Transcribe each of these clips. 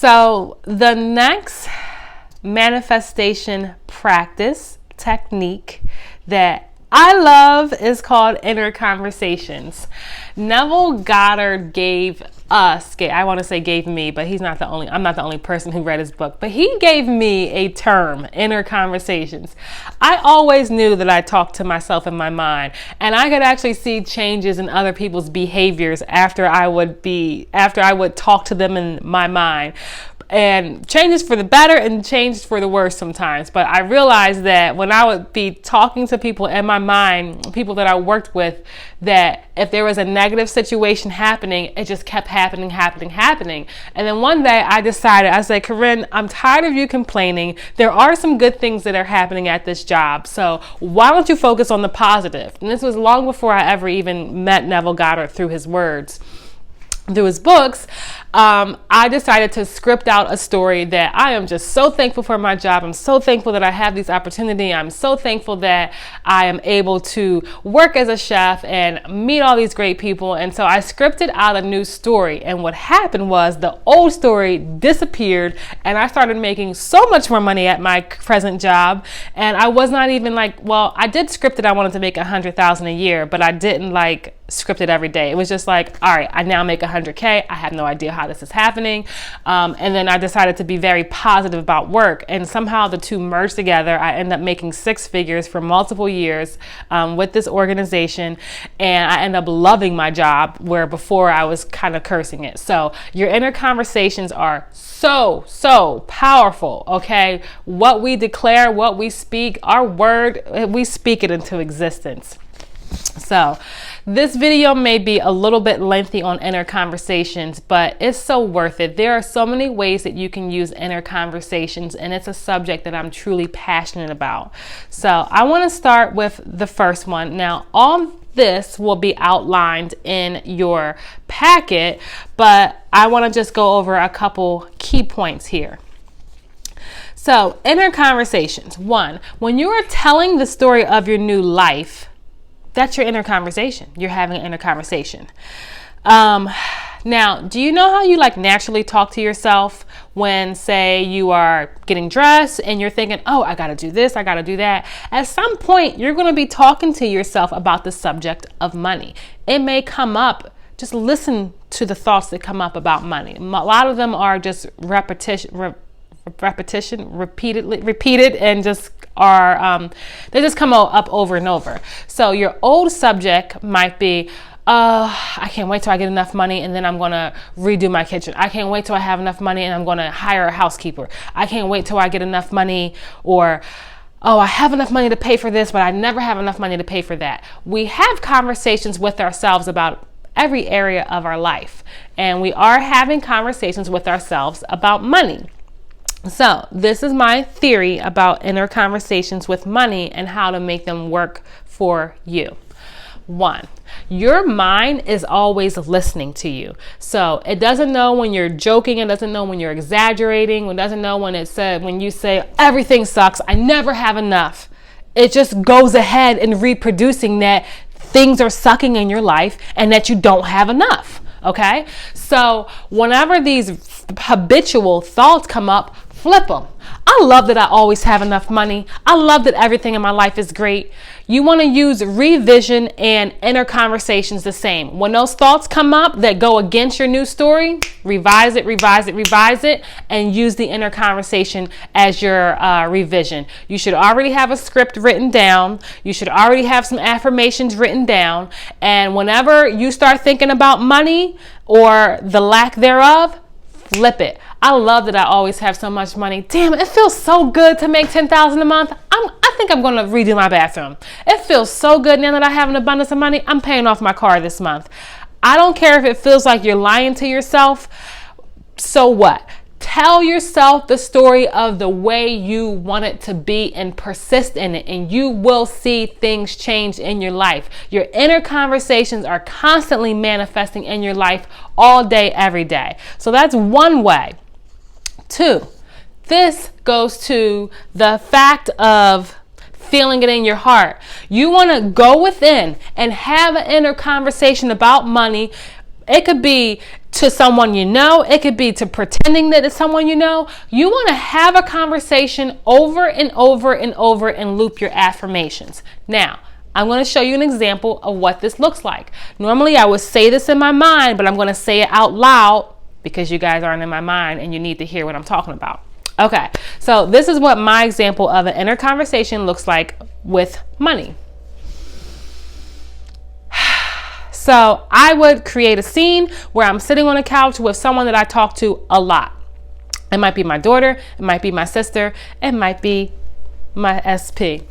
So the next manifestation practice technique that I love is called inner conversations. Neville Goddard gave me, but I'm not the only person who read his book, but he gave me a term, inner conversations. I always knew that I talked to myself in my mind, and I could actually see changes in other people's behaviors after I would talk to them in my mind. And changes for the better and changes for the worse sometimes. But I realized that when I would be talking to people in my mind, people that I worked with, that if there was a negative situation happening, it just kept happening. And then one day I said, Corinne, I'm tired of you complaining. There are some good things that are happening at this job. So why don't you focus on the positive? And this was long before I ever even met Neville Goddard through his words. Through his books, I decided to script out a story that I am just so thankful for my job. I'm so thankful that I have these opportunities. I'm so thankful that I am able to work as a chef and meet all these great people. And so I scripted out a new story. And what happened was the old story disappeared and I started making so much more money at my present job. And I was not even I did script it. I wanted to make $100,000 a year, but I didn't script it every day. It was just all right, I now make $100K. I have no idea how this is happening. And then I decided to be very positive about work. And somehow the two merged together. I ended up making 6 figures for multiple years with this organization. And I ended up loving my job, where before I was kind of cursing it. So your inner conversations are so powerful, okay? What we declare, what we speak, our word, we speak it into existence. So this video may be a little bit lengthy on inner conversations, but it's so worth it. There are so many ways that you can use inner conversations, and it's a subject that I'm truly passionate about. So I want to start with the first one. Now, all this will be outlined in your packet, but I want to just go over a couple key points here. So, inner conversations. 1, when you are telling the story of your new life, that's your inner conversation. You're having an inner conversation. Now, do you know how you naturally talk to yourself when, say, you are getting dressed and you're thinking, oh, I got to do this, I got to do that. At some point, you're going to be talking to yourself about the subject of money. It may come up. Just listen to the thoughts that come up about money. A lot of them are just repeated and just are they just come up over and over. So your old subject might be, I can't wait till I get enough money and then I'm going to redo my kitchen. I can't wait till I have enough money and I'm going to hire a housekeeper. I can't wait till I get enough money, or oh, I have enough money to pay for this, but I never have enough money to pay for that. We have conversations with ourselves about every area of our life, and we are having conversations with ourselves about money. So this is my theory about inner conversations with money and how to make them work for you. 1, your mind is always listening to you. So it doesn't know when you're joking. It doesn't know when you're exaggerating. It doesn't know when you say everything sucks, I never have enough. It just goes ahead and reproducing that things are sucking in your life and that you don't have enough. Okay. So whenever these habitual thoughts come up, flip them. I love that I always have enough money. I love that everything in my life is great. You want to use revision and inner conversations the same. When those thoughts come up that go against your new story, revise it, and use the inner conversation as your revision. You should already have a script written down. You should already have some affirmations written down. And whenever you start thinking about money or the lack thereof, flip it. I love that I always have so much money. Damn, it feels so good to make $10,000 a month. I think I'm going to redo my bathroom. It feels so good now that I have an abundance of money. I'm paying off my car this month. I don't care if it feels like you're lying to yourself. So what? Tell yourself the story of the way you want it to be and persist in it, and you will see things change in your life. Your inner conversations are constantly manifesting in your life all day, every day. So that's one way. 2, this goes to the fact of feeling it in your heart. You want to go within and have an inner conversation about money It could be to someone you know. It could be to pretending that it's someone you know. You want to have a conversation over and over and over and loop your affirmations. Now, I'm going to show you an example of what this looks like. Normally, I would say this in my mind, but I'm going to say it out loud because you guys aren't in my mind and you need to hear what I'm talking about. Okay, so this is what my example of an inner conversation looks like with money. So I would create a scene where I'm sitting on a couch with someone that I talk to a lot. It might be my daughter, it might be my sister, it might be my SP.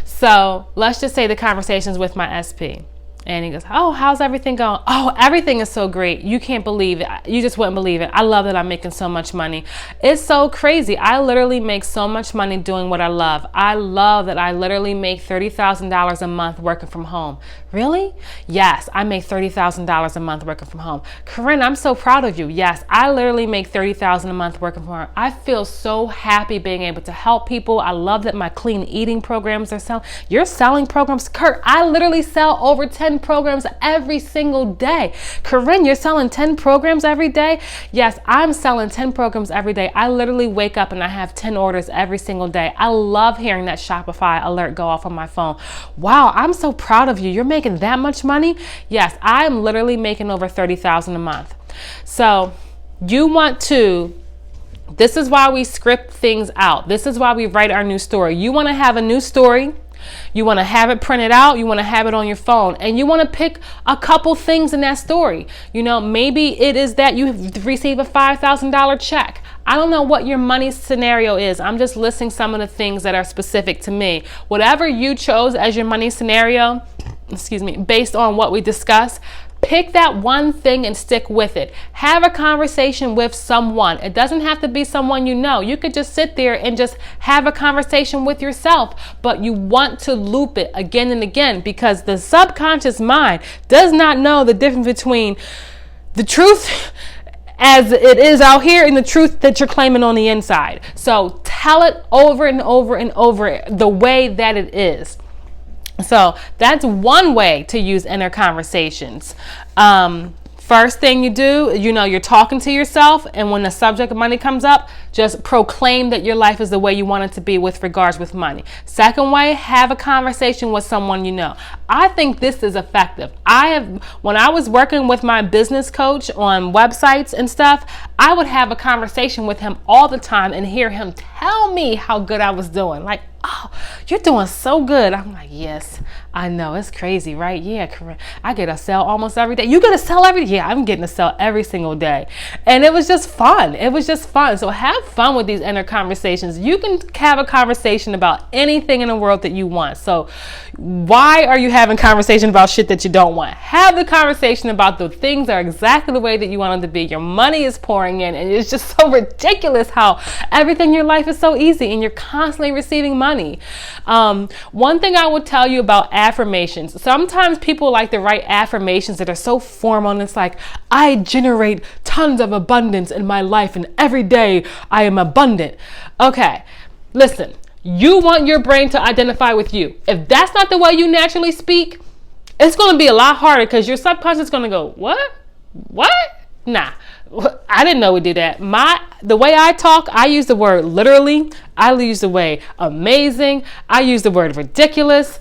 So let's just say the conversation's with my SP. And he goes, oh, how's everything going? Oh, everything is so great. You can't believe it. You just wouldn't believe it. I love that I'm making so much money. It's so crazy. I literally make so much money doing what I love. I love that I literally make $30,000 a month working from home. Really? Yes, I make $30,000 a month working from home. Corinne, I'm so proud of you. Yes, I literally make $30,000 a month working from home. I feel so happy being able to help people. I love that my clean eating programs are selling. You're selling programs. Kurt, I literally sell over 10 programs every single day. Corinne, you're selling 10 programs every day? Yes, I'm selling 10 programs every day. I literally wake up and I have 10 orders every single day. I love hearing that Shopify alert go off on my phone. Wow, I'm so proud of you. You're making that much money? Yes, I'm literally making over $30,000 a month. So you want to, this is why we script things out. This is why we write our new story. You want to have a new story. You want to have it printed out. You want to have it on your phone, and you want to pick a couple things in that story. You know, maybe it is that you receive a $5,000 check. I don't know what your money scenario is. I'm just listing some of the things that are specific to me. Whatever you chose as your money scenario, based on what we discussed, pick that one thing and stick with it. Have a conversation with someone. It doesn't have to be someone you know. You could just sit there and just have a conversation with yourself, but you want to loop it again and again because the subconscious mind does not know the difference between the truth as it is out here and the truth that you're claiming on the inside. So tell it over and over and over the way that it is. So that's one way to use inner conversations. First thing you do, you're talking to yourself, and when the subject of money comes up, just proclaim that your life is the way you want it to be with regards with money. Second way, have a conversation with someone you know. I think this is effective. When I was working with my business coach on websites and stuff, I would have a conversation with him all the time and hear him tell me how good I was doing. Like, oh, you're doing so good. I'm like, yes, I know. It's crazy, right? Yeah, correct. I get a sell almost every day. You get a sell every day? Yeah, I'm getting a sell every single day. And it was just fun. So have fun with these inner conversations. You can have a conversation about anything in the world that you want. So why are you having conversation about shit that you don't want? Have the conversation about the things that are exactly the way that you want them to be. Your money is pouring in, and it's just so ridiculous how everything in your life is so easy and you're constantly receiving money. One thing I would tell you about affirmations, sometimes people like to write affirmations that are so formal, and it's like, I generate tons of abundance in my life and every day I am abundant. Okay, listen, you want your brain to identify with you. If that's not the way you naturally speak, it's going to be a lot harder because your subconscious is going to go, what? Nah, I didn't know we did that. The way I talk, I use the word literally. I use the word amazing. I use the word ridiculous.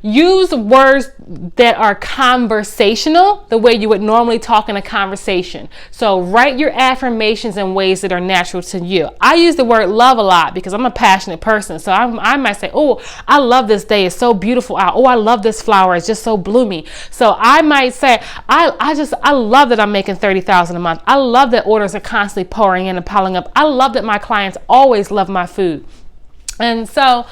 Use words that are conversational, the way you would normally talk in a conversation. So write your affirmations in ways that are natural to you. I use the word love a lot because I'm a passionate person. So I might say, oh, I love this day. It's so beautiful out. Oh, I love this flower. It's just so bloomy. So I might say, I love that I'm making $30,000 a month. I love that orders are constantly pouring in and piling up. I love that my clients always love my food. And so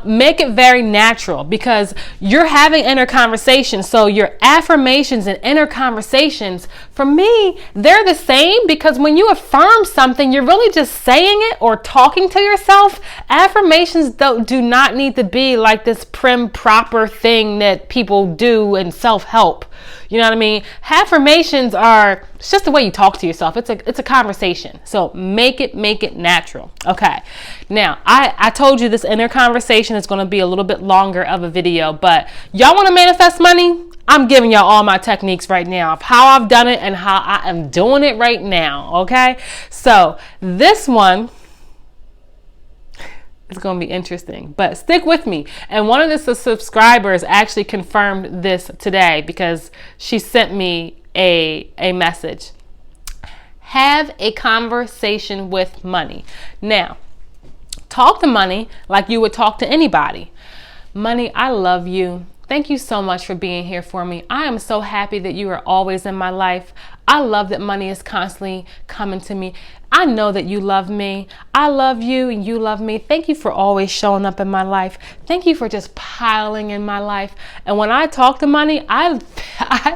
make it very natural because you're having inner conversations. So your affirmations and inner conversations, for me, they're the same because when you affirm something, you're really just saying it or talking to yourself. Affirmations do not need to be like this prim proper thing that people do in self-help. You know what I mean? Affirmations it's just the way you talk to yourself. It's a conversation. So make it natural. Okay. Now, I told you this inner conversation is going to be a little bit longer of a video, but y'all want to manifest money? I'm giving y'all all my techniques right now of how I've done it and how I am doing it right now, okay? So this one is going to be interesting, but stick with me. And one of the subscribers actually confirmed this today because she sent me a message. Have a conversation with money. Now, talk to money like you would talk to anybody. Money, I love you. Thank you so much for being here for me. I am so happy that you are always in my life. I love that money is constantly coming to me. I know that you love me. I love you and you love me. Thank you for always showing up in my life. Thank you for just piling in my life. And when I talk to money, I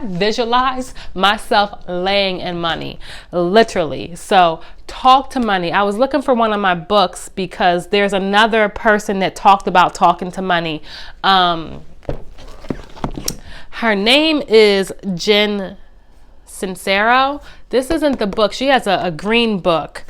visualize myself laying in money, literally. So talk to money. I was looking for one of my books because there's another person that talked about talking to money. Her name is Jen Sincero. This isn't the book. She has a green book,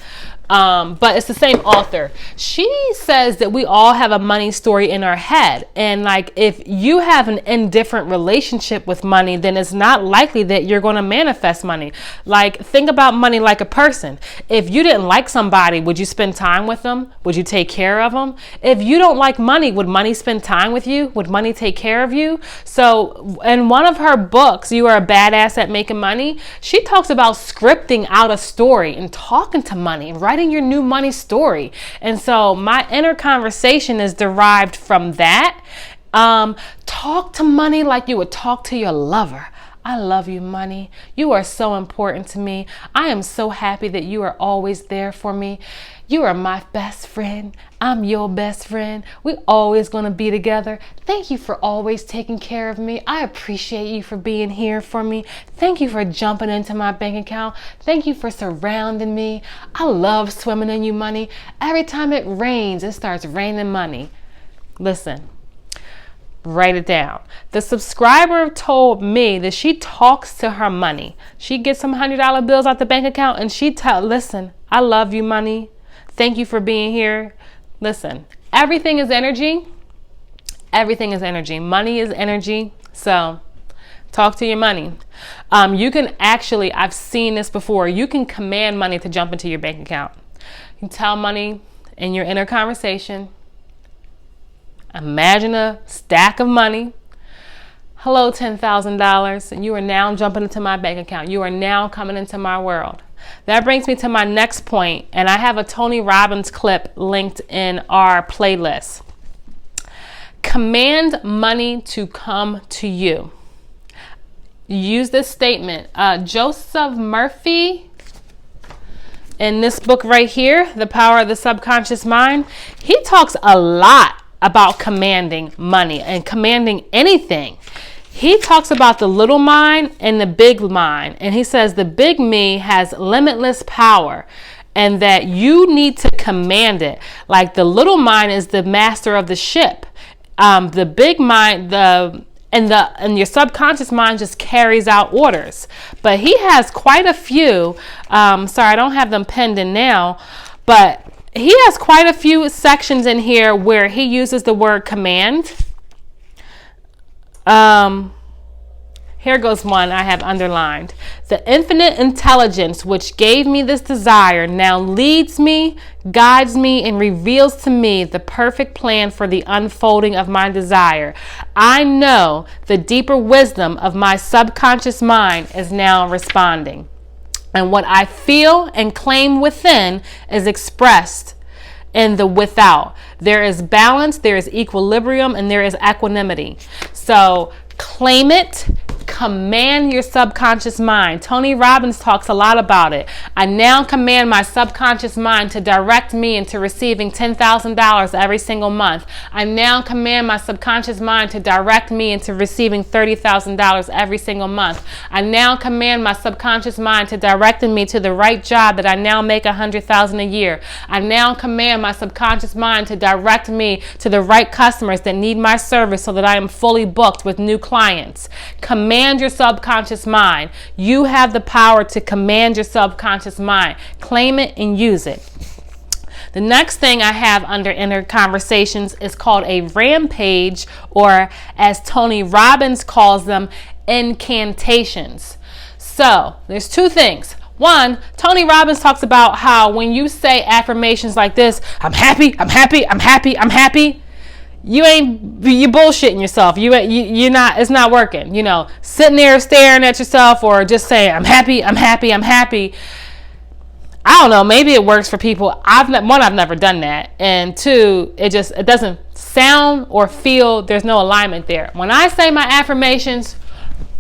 but it's the same author. She says that we all have a money story in our head. And like, if you have an indifferent relationship with money, then it's not likely that you're going to manifest money. Like, think about money like a person. If you didn't like somebody, would you spend time with them? Would you take care of them? If you don't like money, would money spend time with you? Would money take care of you? So in one of her books, You Are a Badass at Making Money, she talks about scripting out a story and talking to money and writing your new money story. And so my inner conversation is derived from that. Talk to money like you would talk to your lover. I love you, money. You are so important to me. I am so happy that you are always there for me. You are my best friend. I'm your best friend. We always going to be together. Thank you for always taking care of me. I appreciate you for being here for me. Thank you for jumping into my bank account. Thank you for surrounding me. I love swimming in you, money. Every time it rains, it starts raining money. Listen. Write it down. The subscriber told me that she talks to her money. She gets some $100 bills out the bank account and she listen, I love you, money. Thank you for being here. Listen, everything is energy. Everything is energy. Money is energy. So talk to your money. You can actually, I've seen this before. You can command money to jump into your bank account. You can tell money in your inner conversation. Imagine a stack of money. Hello, $10,000. And you are now jumping into my bank account. You are now coming into my world. That brings me to my next point, and I have a Tony Robbins clip linked in our playlist. Command money to come to you. Use this statement. Joseph Murphy, in this book right here, The Power of the Subconscious Mind, he talks a lot about commanding money and commanding anything. He talks about the little mind and the big mind. And he says the big me has limitless power and that you need to command it. Like the little mind is the master of the ship. The big mind, and your subconscious mind just carries out orders. But he has quite a few. Sorry, I don't have them penned in now, but he has quite a few sections in here where he uses the word command. Here goes one I have underlined. The infinite intelligence which gave me this desire now leads me, guides me, and reveals to me the perfect plan for the unfolding of my desire. I know the deeper wisdom of my subconscious mind is now responding. And what I feel and claim within is expressed in the without. There is balance, there is equilibrium, and there is equanimity. So claim it. Command your subconscious mind. Tony Robbins talks a lot about it. I now command my subconscious mind to direct me into receiving $10,000 every single month. I now command my subconscious mind to direct me into receiving $30,000 every single month. I now command my subconscious mind to direct me to the right job that I now make $100,000 a year. I now command my subconscious mind to direct me to the right customers that need my service so that I am fully booked with new clients. Command your subconscious mind. You have the power to command your subconscious mind. Claim it and use it. The next thing I have under inner conversations is called a rampage, or as Tony Robbins calls them, incantations. So there's two things. One, Tony Robbins talks about how when you say affirmations like this, I'm happy, I'm happy, I'm happy, I'm happy, you bullshitting yourself. You're not, it's not working. You know, sitting there staring at yourself or just saying, I'm happy, I'm happy, I'm happy. I don't know, maybe it works for people. I've never done that. And two, it doesn't sound or feel, there's no alignment there. When I say my affirmations,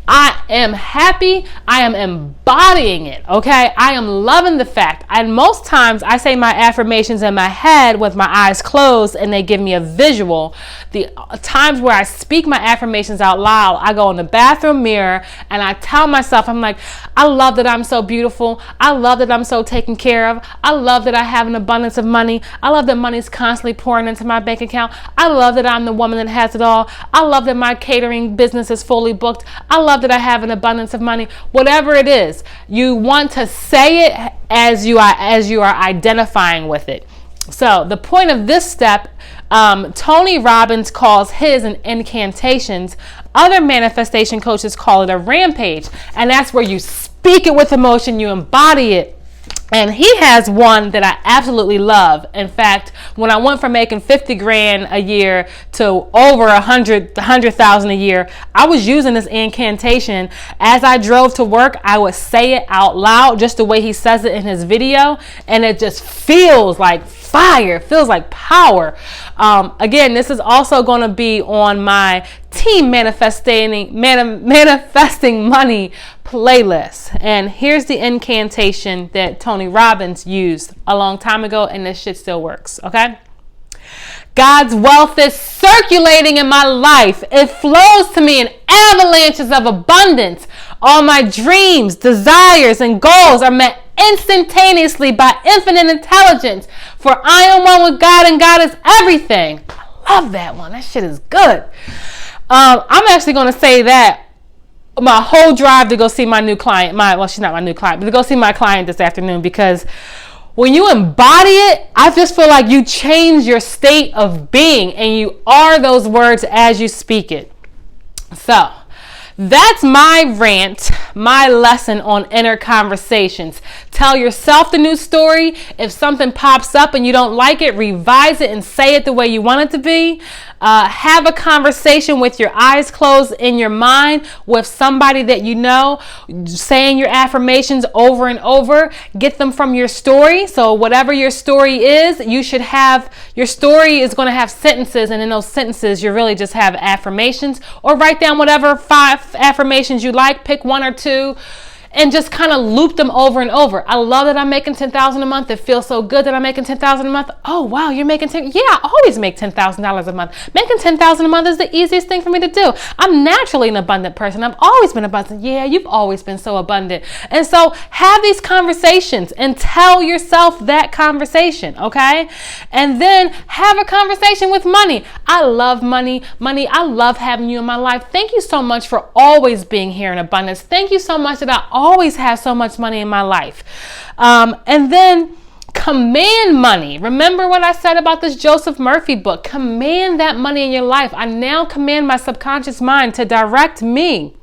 I am happy. I am embodying it, okay? I am loving the fact. And most times I say my affirmations in my head with my eyes closed and they give me a visual. The times where I speak my affirmations out loud, I go in the bathroom mirror and I tell myself, I'm like, I love that I'm so beautiful. I love that I'm so taken care of. I love that I have an abundance of money. I love that money's constantly pouring into my bank account. I love that I'm the woman that has it all. I love that my catering business is fully booked. I love that I have an abundance of money. Whatever it is, you want to say it as you are identifying with it. So the point of this step, Tony Robbins calls his an incantations. Other manifestation coaches call it a rampage. And that's where you speak it with emotion, you embody it. And he has one that I absolutely love. In fact, when I went from making 50 grand a year to over 100,000 a year, I was using this incantation. As I drove to work, I would say it out loud, just the way he says it in his video. And it just feels like fire, feels like power. Again, this is also going to be on my team manifesting money playlist. And here's the incantation that Tony Robbins used a long time ago, and this shit still works, okay? God's wealth is circulating in my life. It flows to me in avalanches of abundance. All my dreams, desires, and goals are met instantaneously by infinite intelligence. For I am one with God, and God is everything. I love that one. That shit is good. I'm actually going to say that my whole drive to go see my new client, she's not my new client, but to go see my client this afternoon, because when you embody it, I just feel like you change your state of being and you are those words as you speak it. So that's my rant, my lesson on inner conversations. Tell yourself the new story. If something pops up and you don't like it, revise it and say it the way you want it to be. Have a conversation with your eyes closed in your mind with somebody that you know, saying your affirmations over and over. Get them from your story. So whatever your story is, your story is going to have sentences, and in those sentences, you really just have affirmations, or write down whatever 5 affirmations you like, pick 1 or 2, and just kind of loop them over and over. I love that I'm making $10,000 a month. It feels so good that I'm making $10,000 a month. Oh, wow, you're making Yeah, I always make $10,000 a month. Making $10,000 a month is the easiest thing for me to do. I'm naturally an abundant person. I've always been abundant. Yeah, you've always been so abundant. And so have these conversations and tell yourself that conversation, okay? And then have a conversation with money. I love money. Money, I love having you in my life. Thank you so much for always being here in abundance. Thank you so much that I always have so much money in my life. And then command money. Remember what I said about this Joseph Murphy book. Command that money in your life. I now command my subconscious mind to direct me.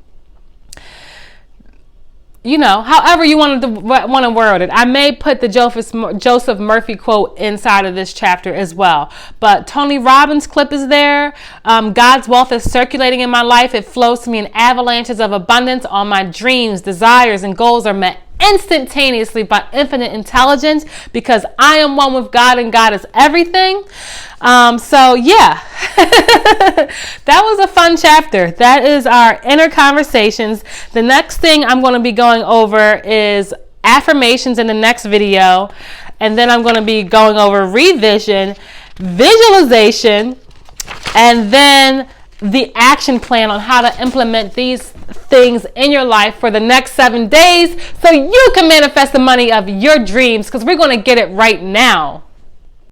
You know, however you want to word it. I may put the Joseph Murphy quote inside of this chapter as well. But Tony Robbins clip is there. God's wealth is circulating in my life. It flows to me in avalanches of abundance. All my dreams, desires, and goals are met instantaneously by infinite intelligence, because I am one with God and God is everything. So yeah, that was a fun chapter. That is our inner conversations. The next thing I'm going to be going over is affirmations in the next video. And then I'm going to be going over revision, visualization, and then the action plan on how to implement these things in your life for the next 7 days so you can manifest the money of your dreams, because we're going to get it right now.